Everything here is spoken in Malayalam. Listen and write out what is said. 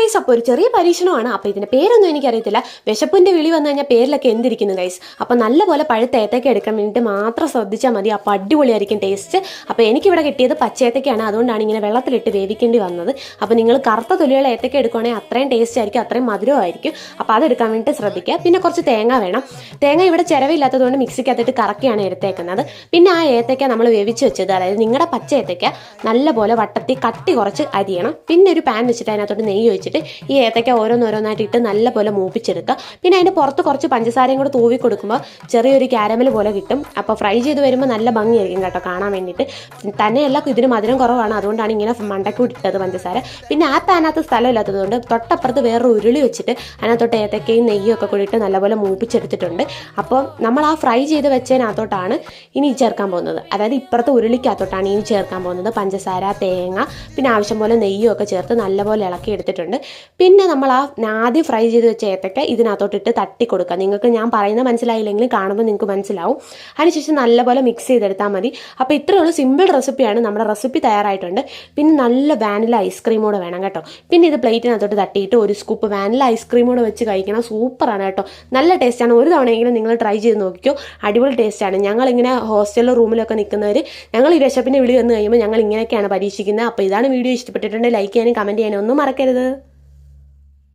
ഗൈസ്, അപ്പോൾ ഒരു ചെറിയ പരീക്ഷണമാണ്. അപ്പോൾ ഇതിൻ്റെ പേരൊന്നും എനിക്കറിയത്തില്ല. വിശപ്പിൻ്റെ വിളി വന്നു കഴിഞ്ഞാൽ പേരിലൊക്കെ എന്തിരിക്കുന്നു ഗൈസ്. അപ്പോൾ നല്ലപോലെ പഴുത്ത ഏത്തക്ക എടുക്കാൻ വേണ്ടിയിട്ട് മാത്രം ശ്രദ്ധിച്ചാൽ മതി. അപ്പോൾ അടിപൊളിയായിരിക്കും ടേസ്റ്റ്. അപ്പോൾ എനിക്കിവിടെ കിട്ടിയത് പച്ചയേത്തക്കയാണ്, അതുകൊണ്ടാണ് ഇങ്ങനെ വെള്ളത്തിലിട്ട് വേവിക്കേണ്ടി വന്നത്. അപ്പോൾ നിങ്ങൾ കറുത്ത തൊലിയുള്ള ഏത്തക്ക എടുക്കുകയാണെങ്കിൽ അത്രയും ടേസ്റ്റ് ആയിരിക്കും, അത്രയും മധുരമായിരിക്കും. അപ്പോൾ അതെടുക്കാൻ വേണ്ടിയിട്ട് ശ്രദ്ധിക്കുക. പിന്നെ കുറച്ച് തേങ്ങ വേണം. തേങ്ങ ഇവിടെ ചിരവില്ലാത്തതുകൊണ്ട് മിക്സിക്കകത്തിട്ട് കറക്കിയാണ് എടുത്തേക്കുന്നത്. പിന്നെ ആ ഏത്തക്ക നമ്മൾ വേവിച്ച് വെച്ചത്, അതായത് നിങ്ങളുടെ പച്ച ഏത്തക്ക നല്ലപോലെ വട്ടത്തിൽ കട്ടി കുറച്ച് അരിയണം. പിന്നെ ഒരു പാൻ വെച്ചിട്ട് അതിനകത്തോട്ട് നെയ്യ് ഒഴിച്ചിട്ട് ഈ ഏത്തക്ക ഓരോന്നോരോന്നായിട്ട് ഇട്ട് നല്ലപോലെ മൂപ്പിച്ചെടുക്കുക. പിന്നെ അതിൻ്റെ പുറത്ത് കുറച്ച് പഞ്ചസാരയും കൂടെ തൂവി കൊടുക്കുമ്പോൾ ചെറിയൊരു കാരമൽ പോലെ കിട്ടും. അപ്പോൾ ഫ്രൈ ചെയ്ത് വരുമ്പോൾ നല്ല ഭംഗിയായിരിക്കും കേട്ടോ കാണാൻ വേണ്ടിയിട്ട്. തന്നെയല്ല ഇതിന് മധുരം കുറവാണ്, അതുകൊണ്ടാണ് ഇങ്ങനെ മണ്ടക്കൂടി ഇട്ടത് പഞ്ചസാര. പിന്നെ ആ പാനകത്ത് സ്ഥലമില്ലാത്തതുകൊണ്ട് തൊട്ടപ്പുറത്ത് വേറൊരു ഉരുളി വെച്ചിട്ട് അതിനകത്തോട്ട് ഏത്തക്കയും നെയ്യും ഒക്കെ കൂടിയിട്ട് നല്ലപോലെ മൂപ്പിച്ചെടുത്തിട്ടുണ്ട്. അപ്പോൾ നമ്മൾ ആ ഫ്രൈ ചെയ്ത് വെച്ചതിനകത്തോട്ടാണ് ഇനി ചേർക്കാൻ പോകുന്നത്. അതായത് ഇപ്പുറത്തെ ഉരുളിക്കകത്തോട്ടാണ് ഇനി ചേർക്കാൻ പോകുന്നത് പഞ്ചസാര, തേങ്ങ, പിന്നെ ആവശ്യം പോലെ നെയ്യും ഒക്കെ ചേർത്ത് നല്ലപോലെ ഇളക്കി എടുത്തിട്ടുണ്ട്. പിന്നെ നമ്മൾ ആദ്യം ഫ്രൈ ചെയ്ത് വെച്ച ഏത്തക്ക ഇതിനകത്തോട്ടിട്ട് തട്ടി കൊടുക്കുക. നിങ്ങൾക്ക് ഞാൻ പറയുന്നത് മനസ്സിലായില്ലെങ്കിലും കാണുമ്പോൾ നിങ്ങൾക്ക് മനസ്സിലാവും. അതിനുശേഷം നല്ലപോലെ മിക്സ് ചെയ്തെടുത്താൽ മതി. അപ്പോൾ ഇത്രയേ ഉള്ളൂ, സിമ്പിൾ റെസിപ്പിയാണ്. നമ്മുടെ റെസിപ്പി തയ്യാറായിട്ടുണ്ട്. പിന്നെ നല്ല വാനില ഐസ്ക്രീം കൂടെ വേണം കേട്ടോ. പിന്നെ ഇത് പ്ലേറ്റിനകത്തോട്ട് തട്ടിയിട്ട് ഒരു സ്കൂപ്പ് വാനില ഐസ്ക്രീം കൂടെ വെച്ച് കഴിക്കണം. സൂപ്പറാണ് കേട്ടോ, നല്ല ടേസ്റ്റാണ്. ഒരു തവണയെങ്കിലും നിങ്ങൾ ട്രൈ ചെയ്ത് നോക്കിക്കോ, അടിപൊളി ടേസ്റ്റാണ്. ഞങ്ങളിങ്ങനെ ഹോസ്റ്റലിലും റൂമിലൊക്കെ നിൽക്കുന്നവർ ഞങ്ങൾ ഈ വിശപ്പിൻ്റെ വിളി വന്ന് കഴിയുമ്പോൾ ഞങ്ങൾ ഇങ്ങനെയൊക്കെയാണ് പരീക്ഷിക്കുന്നത്. അപ്പോൾ ഇതാണ് വീഡിയോ. ഇഷ്ടപ്പെട്ടിട്ടുണ്ടെങ്കിൽ ലൈക്ക് ചെയ്യാനും കമൻറ്റ് ചെയ്യാനും ഒന്നും മറക്കരുത്.